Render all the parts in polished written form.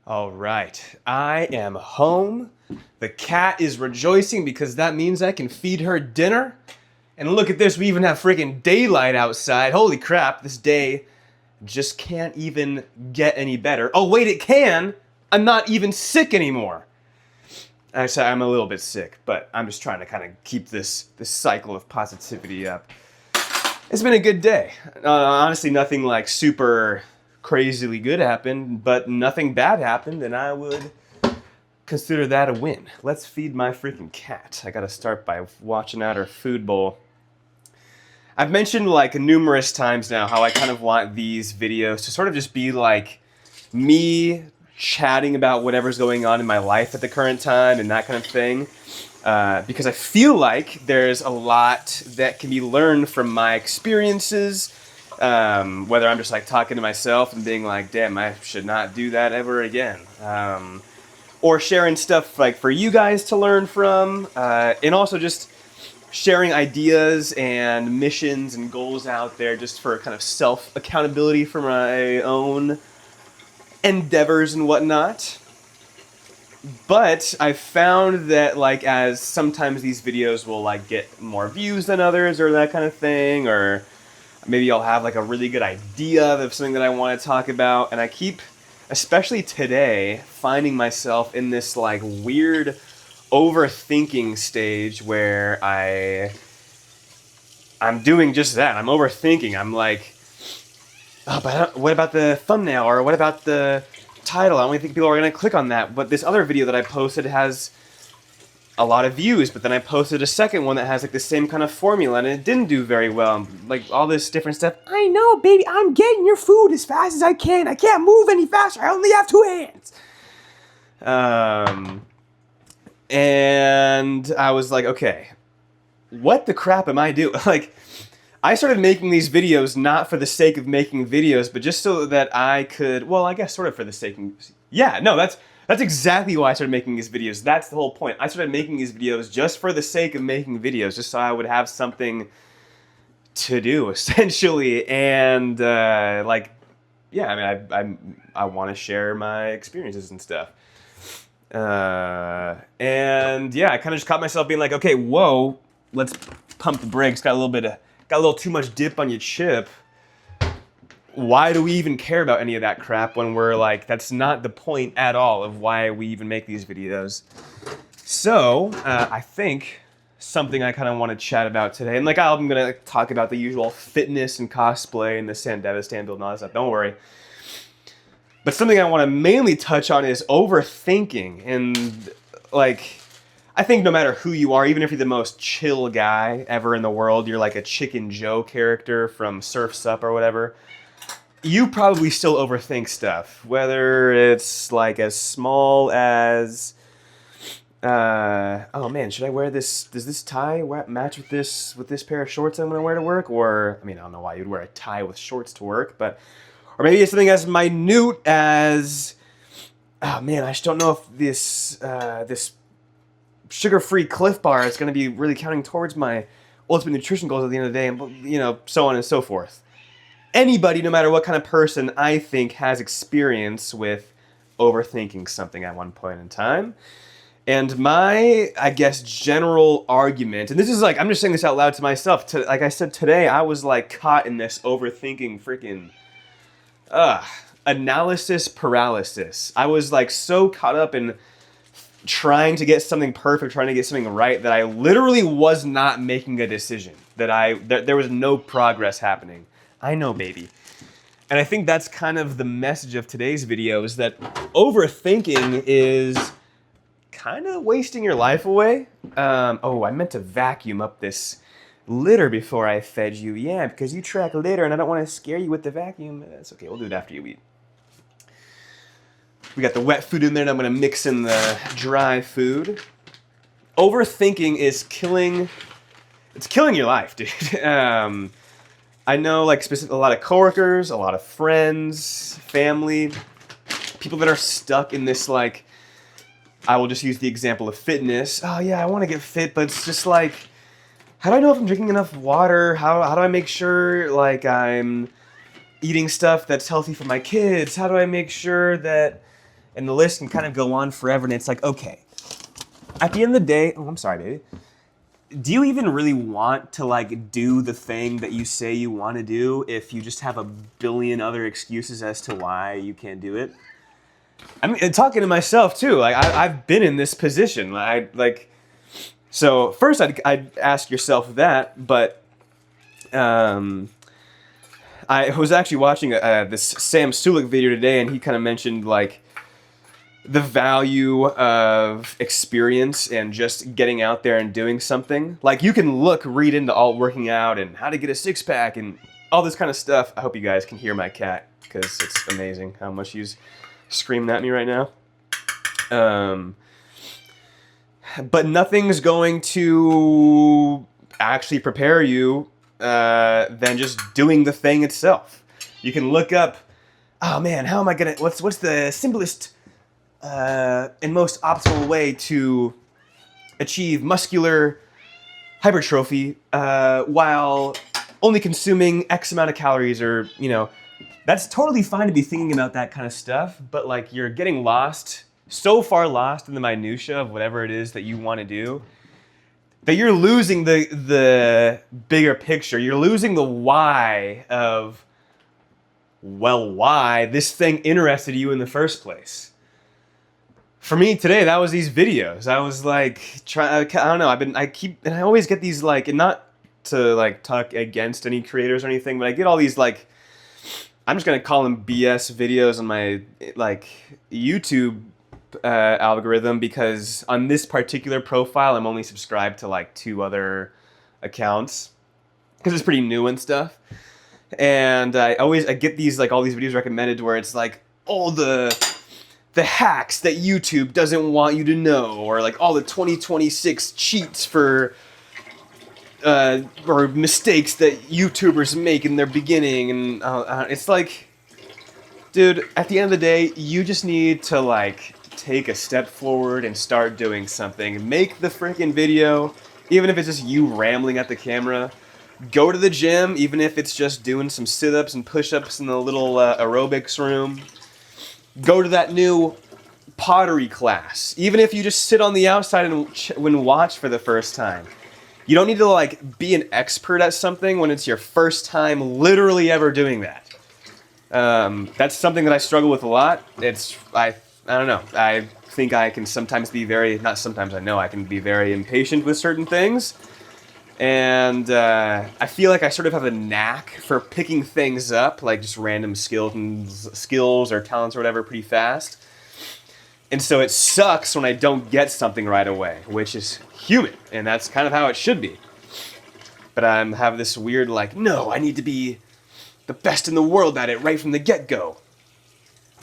All right, I am home. The cat is rejoicing because that means I can feed her dinner. And look at this, we even have freaking daylight outside. Holy crap, this day just can't even get any better. Oh wait, it can! I'm not even sick anymore. Actually, I'm a little bit sick, but I'm just trying to kind of keep this cycle of positivity up. It's been a good day. Honestly, nothing like super crazily good happened, but nothing bad happened, and I would consider that a win. Let's feed my freaking cat. I gotta start by watching out her food bowl. I've mentioned like numerous times now how I kind of want these videos to sort of just be like me chatting about whatever's going on in my life at the current time and that kind of thing. Because I feel like there's a lot that can be learned from my experiences, whether I'm just like talking to myself and being like, damn, I should not do that ever again. Or sharing stuff like for you guys to learn from, and also just sharing ideas and missions and goals out there just for kind of self-accountability for my own endeavors and whatnot. But I found that like as sometimes these videos will like get more views than others or that kind of thing, or maybe I'll have like a really good idea of something that I want to talk about, and I keep, especially today, finding myself in this like weird overthinking stage where I'm doing just that. I'm overthinking. I'm like, oh, but what about the thumbnail, or what about the title? I don't think people are going to click on that. But this other video that I posted has a lot of views, but then I posted a second one that has like the same kind of formula and it didn't do very well. Like all this different stuff. I know, baby, I'm getting your food as fast as I can. I can't move any faster. I only have 2 hands. And I was like, okay, what the crap am I doing? Like, I started making these videos not for the sake of making videos, but just so that I could, well, I guess sort of for the sake of, yeah, no, that's exactly why I started making these videos. That's the whole point. I started making these videos just for the sake of making videos, just so I would have something to do, essentially. And, like, yeah, I mean, I want to share my experiences and stuff. And yeah, I kind of just caught myself being like, okay, whoa, let's pump the brakes. Got a little too much dip on your chip. Why do we even care about any of that crap when we're like, that's not the point at all of why we even make these videos. So, I think something I kind of want to chat about today, and like I'm going to talk about the usual fitness and cosplay and the Sandeva build and all that stuff, don't worry. But something I want to mainly touch on is overthinking. And like, I think no matter who you are, even if you're the most chill guy ever in the world, you're like a Chicken Joe character from Surf's Up or whatever, you probably still overthink stuff. Whether it's like as small as, oh man, should I wear this? Does this tie match with this pair of shorts I'm gonna wear to work? Or, I mean, I don't know why you'd wear a tie with shorts to work, but, or maybe it's something as minute as, oh man, I just don't know if this sugar-free Cliff Bar is going to be really counting towards my ultimate nutrition goals at the end of the day, and you know, so on and so forth. Anybody, no matter what kind of person, I think has experience with overthinking something at one point in time. And my, I guess, general argument, and this is like, I'm just saying this out loud to myself, like I said today, I was like caught in this overthinking freaking, analysis paralysis. I was like so caught up in trying to get something perfect, trying to get something right, that I literally was not making a decision. That there was no progress happening. I know, baby. And I think that's kind of the message of today's video, is that overthinking is kind of wasting your life away. Oh, I meant to vacuum up this litter before I fed you. Yeah, because you track litter and I don't want to scare you with the vacuum. That's okay, we'll do it after you eat. We got the wet food in there, and I'm going to mix in the dry food. Overthinking is killing your life, dude. I know, like, a lot of coworkers, a lot of friends, family, people that are stuck in this, like, I will just use the example of fitness. Oh yeah, I want to get fit, but it's just like, how do I know if I'm drinking enough water? How do I make sure, like, I'm eating stuff that's healthy for my kids? How do I make sure that, And the list can kind of go on forever, and it's like, okay, at the end of the day, oh, I'm sorry, baby. Do you even really want to like do the thing that you say you want to do if you just have a billion other excuses as to why you can't do it? I mean, and talking to myself too, like I've been in this position. So first I'd ask yourself that, but I was actually watching this Sam Sulek video today, and he kind of mentioned like the value of experience and just getting out there and doing something. Like you can read into all working out and how to get a six-pack and all this kind of stuff. I hope you guys can hear my cat because it's amazing how much he's screaming at me right now. But nothing's going to actually prepare you than just doing the thing itself. You can look up, oh man, how am I gonna, what's the simplest and most optimal way to achieve muscular hypertrophy while only consuming X amount of calories, or, you know, that's totally fine to be thinking about that kind of stuff, but like you're getting lost, so far lost in the minutia of whatever it is that you want to do, that you're losing the bigger picture. You're losing the why of, well, why this thing interested you in the first place. For me today, that was these videos. I was like, I don't know, I always get these like, and not to like talk against any creators or anything, but I get all these like, I'm just gonna call them BS videos on my like YouTube algorithm, because on this particular profile I'm only subscribed to like 2 other accounts because it's pretty new and stuff, and I get these like all these videos recommended where it's like all the hacks that YouTube doesn't want you to know, or like all the 2026 cheats for or mistakes that YouTubers make in their beginning, and it's like, dude, at the end of the day, you just need to like take a step forward and start doing something. Make the freaking video, even if it's just you rambling at the camera. Go to the gym, even if it's just doing some sit-ups and push-ups in the little aerobics room. Go to that new pottery class, even if you just sit on the outside and watch for the first time. You don't need to like be an expert at something when it's your first time literally ever doing that. That's something that I struggle with a lot. I don't know. I think I can sometimes be not sometimes, I know I can be very impatient with certain things. And I feel like I sort of have a knack for picking things up, like just random skills or talents or whatever, pretty fast. And so it sucks when I don't get something right away, which is human, and that's kind of how it should be. But I have this weird like, no, I need to be the best in the world at it right from the get-go.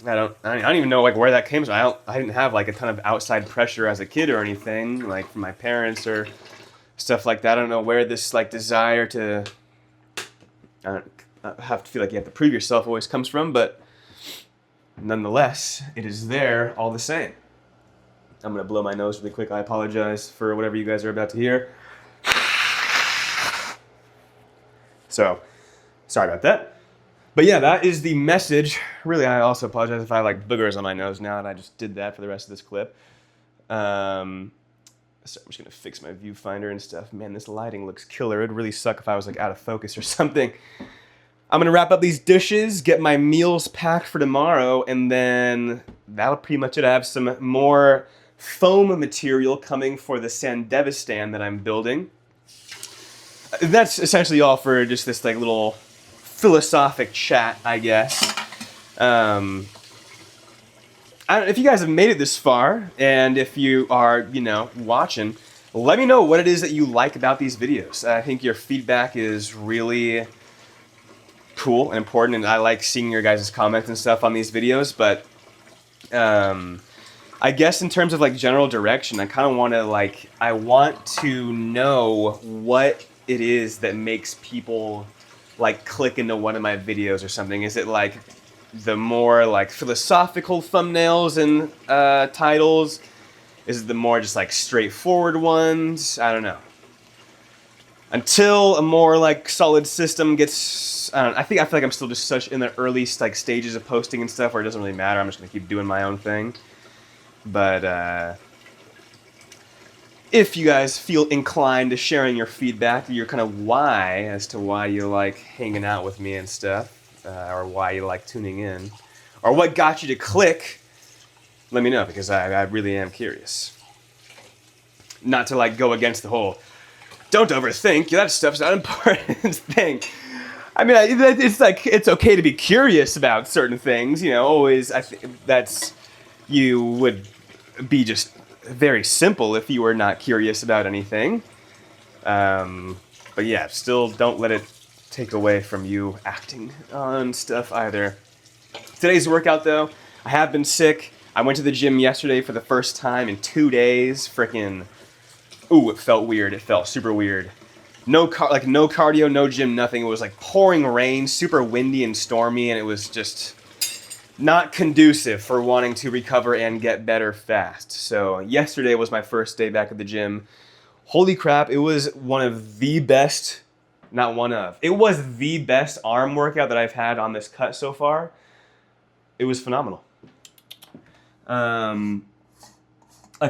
I don't even know like where that came from. I didn't have like a ton of outside pressure as a kid or anything, like from my parents or stuff like that. I don't know where this like desire to I have to feel like you have to prove yourself always comes from, but nonetheless, it is there all the same. I'm gonna blow my nose really quick. I apologize for whatever you guys are about to hear. So, sorry about that. But yeah, that is the message. Really, I also apologize if I have like boogers on my nose now, and I just did that for the rest of this clip. So I'm just gonna fix my viewfinder and stuff. Man, this lighting looks killer. It'd really suck if I was like out of focus or something. I'm gonna wrap up these dishes, get my meals packed for tomorrow, and then that'll pretty much it. I have some more foam material coming for the Sandevis stand that I'm building. That's essentially all for just this like little philosophic chat, I guess. I don't know if you guys have made it this far, and if you are, you know, watching, let me know what it is that you like about these videos. I think your feedback is really cool and important, and I like seeing your guys' comments and stuff on these videos, but I guess in terms of like general direction, I kind of want to like, I want to know what it is that makes people like click into one of my videos or something. Is it like the more like philosophical thumbnails and titles? Is it the more just like straightforward ones? I don't know. until a more like solid system gets, I don't know, I feel like I'm still just such in the early like stages of posting and stuff where it doesn't really matter. I'm just gonna keep doing my own thing. But if you guys feel inclined to sharing your feedback, your kind of why as to why you like hanging out with me and stuff, or why you like tuning in, or what got you to click, let me know, because I really am curious. Not to like go against the whole don't overthink, that stuff's not important thing. I mean, it's like, it's okay to be curious about certain things, you know, always. I think that's, you would be just very simple if you were not curious about anything. But yeah, still don't let it take away from you acting on stuff either. Today's workout though, I have been sick. I went to the gym yesterday for the first time in 2 days. Freaking, ooh, it felt weird. It felt super weird. No cardio, no gym, nothing. It was like pouring rain, super windy and stormy, and it was just not conducive for wanting to recover and get better fast. So yesterday was my first day back at the gym. Holy crap, it was one of the best, it was the best arm workout that I've had on this cut so far. It was phenomenal. Like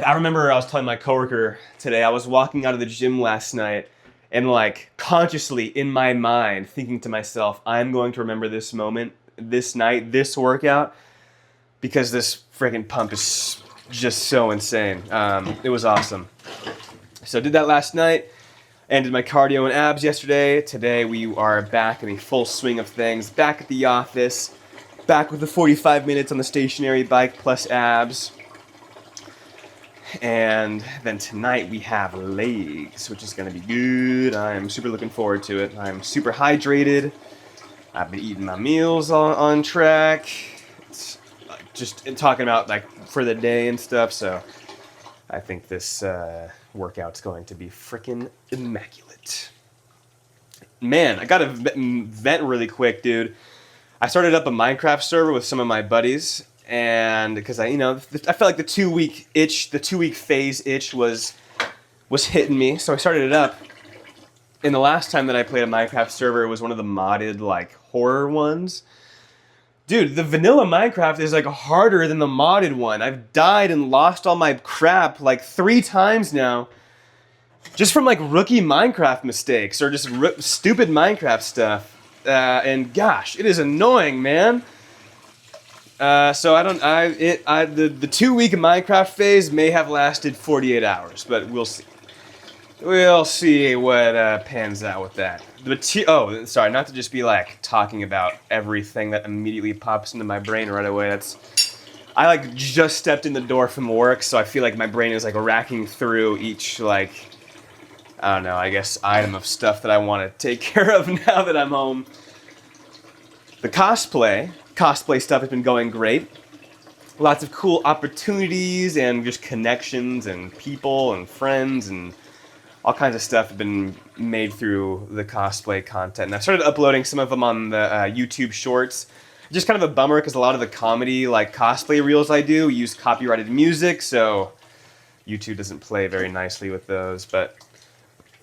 I remember I was telling my coworker today, I was walking out of the gym last night and like consciously in my mind thinking to myself, I'm going to remember this moment, this night, this workout, because this freaking pump is just so insane. It was awesome. So did that last night and did my cardio and abs yesterday. Today we are back in the full swing of things, back at the office, back with the 45 minutes on the stationary bike plus abs. And then tonight we have legs, which is going to be good. I'm super looking forward to it. I'm super hydrated. I've been eating my meals on track. It's just talking about like for the day and stuff. So I think this workout's going to be freaking immaculate. Man, I got to vent really quick, dude. I started up a Minecraft server with some of my buddies. And because I felt like the 2 week itch, the 2 week phase itch was hitting me, so I started it up. And the last time that I played a Minecraft server, it was one of the modded like horror ones. Dude, the vanilla Minecraft is like harder than the modded one. I've died and lost all my crap like 3 times now, just from like rookie Minecraft mistakes or just stupid Minecraft stuff. And gosh, it is annoying, man. So the 2 week Minecraft phase may have lasted 48 hours, but we'll see. We'll see what pans out with that. Sorry, not to just be like talking about everything that immediately pops into my brain right away. I like just stepped in the door from work, so I feel like my brain is like racking through each like, I don't know, I guess item of stuff that I want to take care of now that I'm home. The cosplay stuff has been going great. Lots of cool opportunities and just connections and people and friends and all kinds of stuff have been made through the cosplay content. And I started uploading some of them on the YouTube Shorts. Just kind of a bummer because a lot of the comedy like cosplay reels I do use copyrighted music, so YouTube doesn't play very nicely with those. But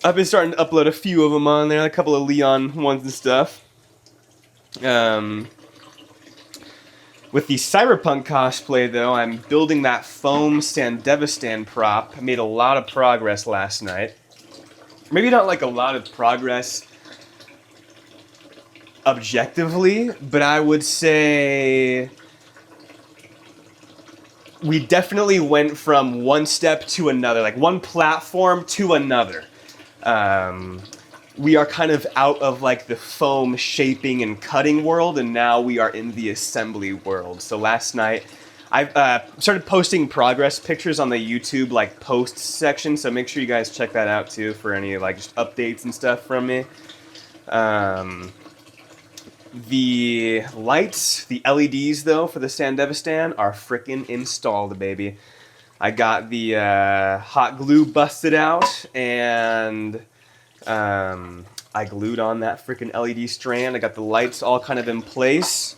I've been starting to upload a few of them on there, a couple of Leon ones and stuff. With the Cyberpunk cosplay, though, I'm building that foam Sandevistan prop. I made a lot of progress last night. Maybe not like a lot of progress objectively, but I would say we definitely went from one step to another, like one platform to another. We are kind of out of like the foam shaping and cutting world, and now we are in the assembly world. So last night, I started posting progress pictures on the YouTube like posts section, so make sure you guys check that out too for any like just updates and stuff from me. The lights, the LEDs though for the Sandevistan are frickin' installed, baby. I got the hot glue busted out and I glued on that freaking LED strand. I got the lights all kind of in place.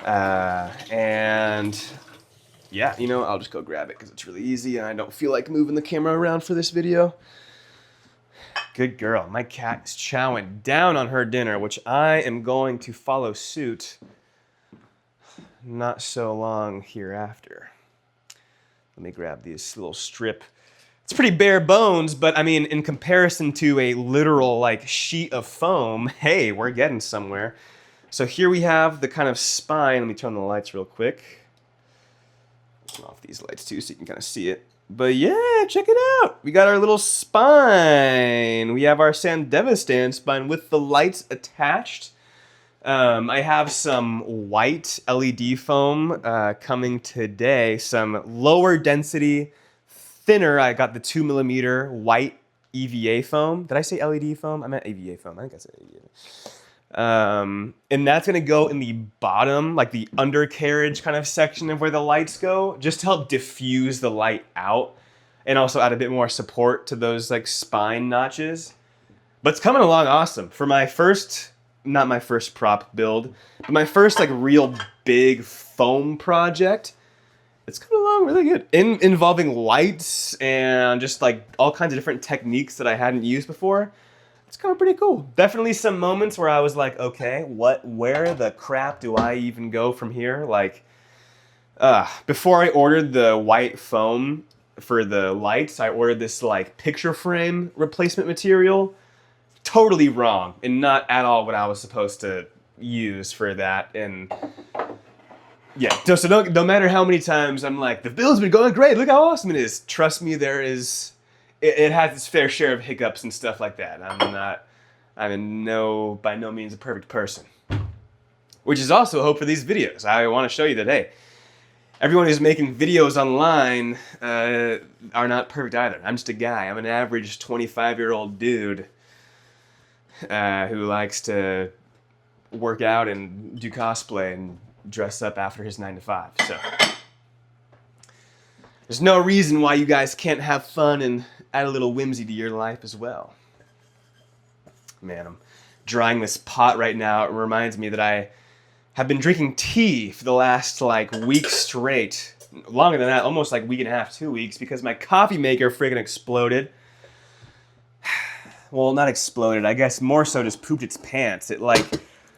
And yeah, I'll just go grab it because it's really easy and I don't feel like moving the camera around for this video. Good girl. My cat is chowing down on her dinner, which I am going to follow suit not so long hereafter. Let me grab this little strip. It's pretty bare bones, but I mean, in comparison to a literal like sheet of foam, hey, we're getting somewhere. So here we have the kind of spine. Let me turn on the lights real quick. Turn off these lights too so you can kind of see it. But yeah, check it out. We got our little spine. We have our Sandevistan spine with the lights attached. I have some white LED foam coming today. Some lower density, thinner. I got the 2mm white EVA foam. Did I say LED foam? I meant EVA foam. I think I said EVA. And that's gonna go in the bottom, like the undercarriage kind of section of where the lights go, just to help diffuse the light out and also add a bit more support to those like spine notches. But it's coming along awesome. For my first, not my first prop build, but my first like real big foam project, it's coming along really good. Involving lights and just like all kinds of different techniques that I hadn't used before. It's kind of pretty cool. Definitely some moments where I was like, okay, where the crap do I even go from here? Like, before I ordered the white foam for the lights, I ordered this like picture frame replacement material. Totally wrong and not at all what I was supposed to use for that. And yeah, so no matter how many times I'm like, the build's been going great, look how awesome it is. Trust me, it has its fair share of hiccups and stuff like that. I'm by no means a perfect person. Which is also a hope for these videos. I want to show you that, hey, everyone who's making videos online are not perfect either. I'm just a guy. I'm an average 25-year-old dude who likes to work out and do cosplay and dress up after his 9 to 5. So there's no reason why you guys can't have fun and add a little whimsy to your life as well. Man, I'm drying this pot right now. It reminds me that I have been drinking tea for the last like week straight. Longer than that, almost like week and a half, 2 weeks, because my coffee maker friggin' exploded. Well, not exploded, I guess more so just pooped its pants. It like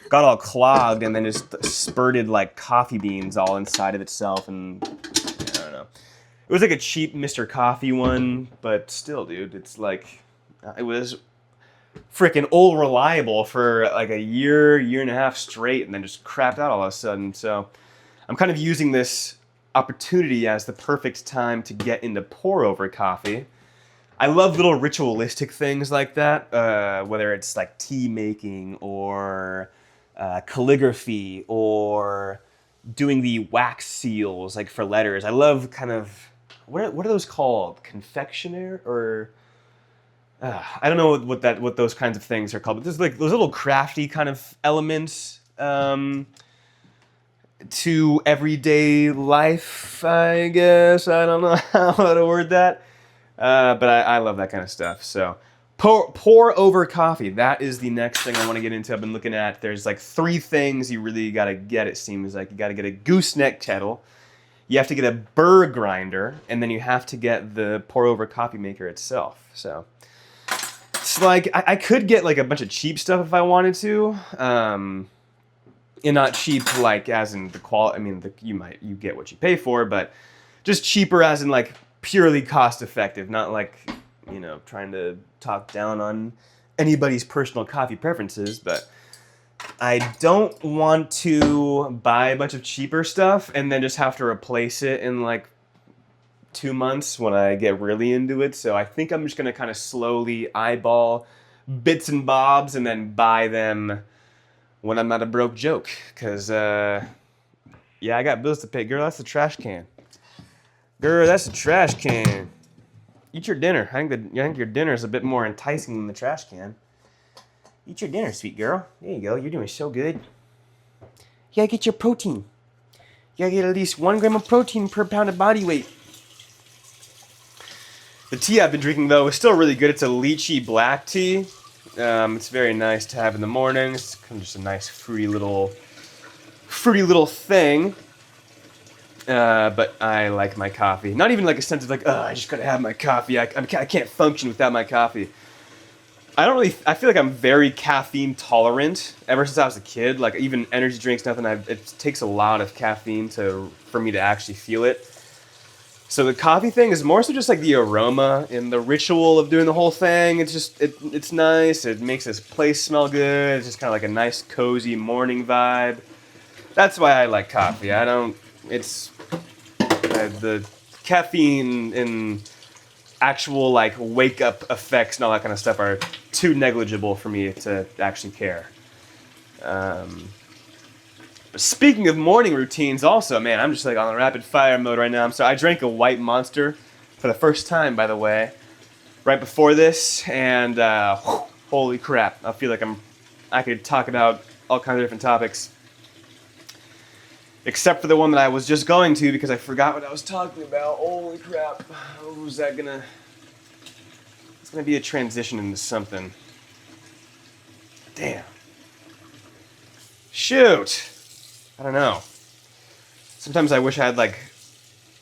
got all clogged and then just spurted like coffee beans all inside of itself, and I don't know. It was like a cheap Mr. Coffee one, but still, dude, it's like, it was freaking old reliable for like a year and a half straight, and then just crapped out all of a sudden. So I'm kind of using this opportunity as the perfect time to get into pour over coffee. I love little ritualistic things like that, whether it's like tea making or calligraphy or doing the wax seals like for letters. I love kind of, what are those called? Confectioner or I don't know what those kinds of things are called, but there's like those little crafty kind of elements to everyday life, I guess. I don't know how to word that. But I love that kind of stuff. So pour over coffee. That is the next thing I want to get into. I've been looking at, there's like 3 things you really got to get, it seems like. You got to get a gooseneck kettle. You have to get a burr grinder, and then you have to get the pour over coffee maker itself. So it's like, I could get like a bunch of cheap stuff if I wanted to. And not cheap like as in the quality, I mean, you get what you pay for, but just cheaper as in like purely cost effective, not like, you know, trying to talk down on anybody's personal coffee preferences, but I don't want to buy a bunch of cheaper stuff and then just have to replace it in like 2 months when I get really into it. So I think I'm just going to kind of slowly eyeball bits and bobs and then buy them when I'm not a broke joke. Because, yeah, I got bills to pay. Girl, that's the trash can. Girl, that's the trash can. Eat your dinner. I think your dinner is a bit more enticing than the trash can. Eat your dinner, sweet girl. There you go. You're doing so good. You gotta get your protein. You gotta get at least 1 gram of protein per pound of body weight. The tea I've been drinking, though, is still really good. It's a lychee black tea. It's very nice to have in the morning. It's kind of just a nice fruity little thing. But I like my coffee. Not even like a sense of like, oh, I just gotta have my coffee. I can't function without my coffee. I feel like I'm very caffeine tolerant ever since I was a kid. Like even energy drinks, nothing. It takes a lot of caffeine for me to actually feel it. So the coffee thing is more so just like the aroma and the ritual of doing the whole thing. It's nice. It makes this place smell good. It's just kind of like a nice cozy morning vibe. That's why I like coffee. I don't. It's the caffeine and actual like wake up effects and all that kind of stuff are too negligible for me to actually care. Speaking of morning routines, also, man, I'm just like on the rapid fire mode right now. I drank a white Monster for the first time, by the way, right before this, and holy crap, I feel like I could talk about all kinds of different topics, except for the one that I was just going to because I forgot what I was talking about. Holy crap, who's that gonna? It's gonna be a transition into something. Damn. Shoot. I don't know. Sometimes I wish I had like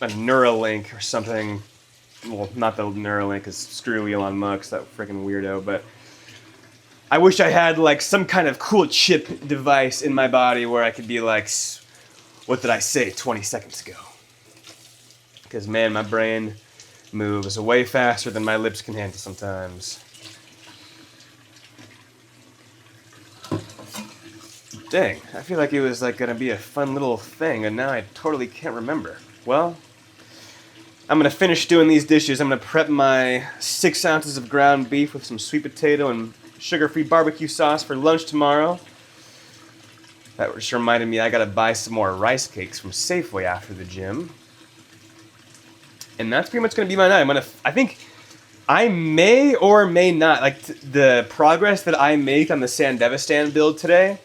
a Neuralink or something. Well, not the Neuralink, because screw Elon Musk, that freaking weirdo. But I wish I had like some kind of cool chip device in my body where I could be like, what did I say 20 seconds ago? Because man, my brain moves way faster than my lips can handle sometimes. Dang, I feel like it was like gonna be a fun little thing, and now I totally can't remember. Well, I'm gonna finish doing these dishes. I'm gonna prep my 6 ounces of ground beef with some sweet potato and sugar-free barbecue sauce for lunch tomorrow. That just reminded me I gotta buy some more rice cakes from Safeway after the gym. And that's pretty much gonna be my night. I think I may or may not, like the progress that I make on the Sandevistan build today,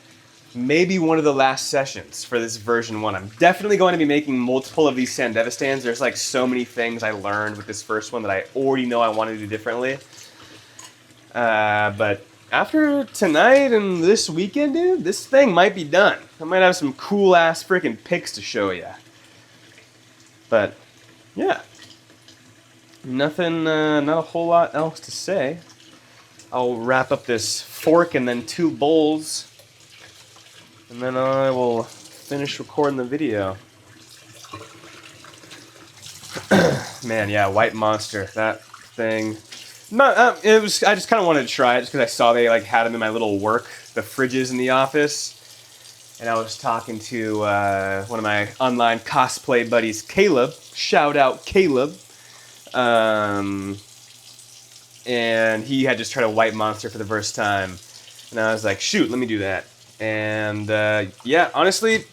maybe one of the last sessions for this version 1. I'm definitely going to be making multiple of these Sandevistans. There's like so many things I learned with this first one that I already know I want to do differently. But after tonight and this weekend, dude, this thing might be done. I might have some cool ass freaking pics to show you. But yeah, nothing, not a whole lot else to say. I'll wrap up this fork and then 2 bowls. And then I will finish recording the video. Man, yeah, White Monster, that thing. It was. I just kind of wanted to try it just because I saw they like had them in my little the fridges in the office, and I was talking to one of my online cosplay buddies, Caleb. Shout out, Caleb. And he had just tried a White Monster for the first time, and I was like, shoot, let me do that. And yeah, honestly,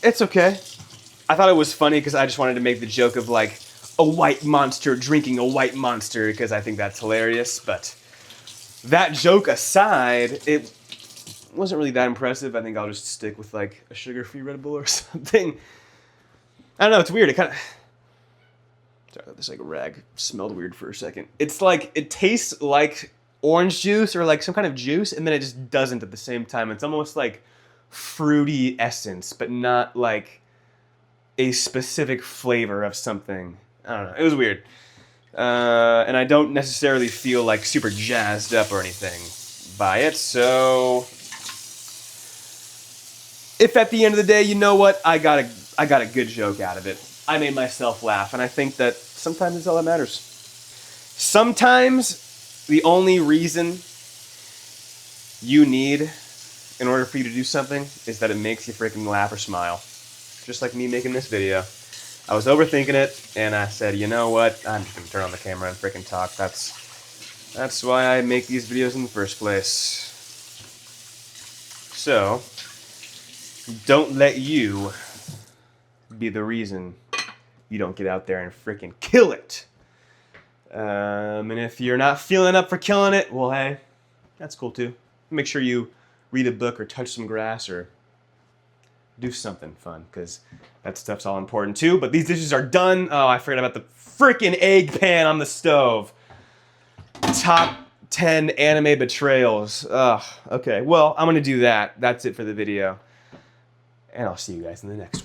it's okay. I thought it was funny because I just wanted to make the joke of like a white monster drinking a white monster because I think that's hilarious. But that joke aside, it wasn't really that impressive. I think I'll just stick with like a sugar-free Red Bull or something. I don't know, it's weird. It kind of... Sorry, this like rag smelled weird for a second. It's like, it tastes like orange juice or like some kind of juice, and then it just doesn't at the same time. It's almost like fruity essence, but not like a specific flavor of something. I don't know. It was weird. And I don't necessarily feel like super jazzed up or anything by it. So if at the end of the day, you know what? I got a good joke out of it. I made myself laugh, and I think that sometimes that's all that matters. Sometimes the only reason you need in order for you to do something is that it makes you freaking laugh or smile. Just like me making this video. I was overthinking it, and I said, you know what? I'm just going to turn on the camera and freaking talk. That's why I make these videos in the first place. So, don't let you be the reason you don't get out there and freaking kill it. And if you're not feeling up for killing it, well, hey, that's cool too. Make sure you read a book or touch some grass or do something fun, because that stuff's all important too. But these dishes are done. Oh, I forgot about the freaking egg pan on the stove. Top 10 anime betrayals. Ugh, okay, well, I'm going to do that. That's it for the video. And I'll see you guys in the next one.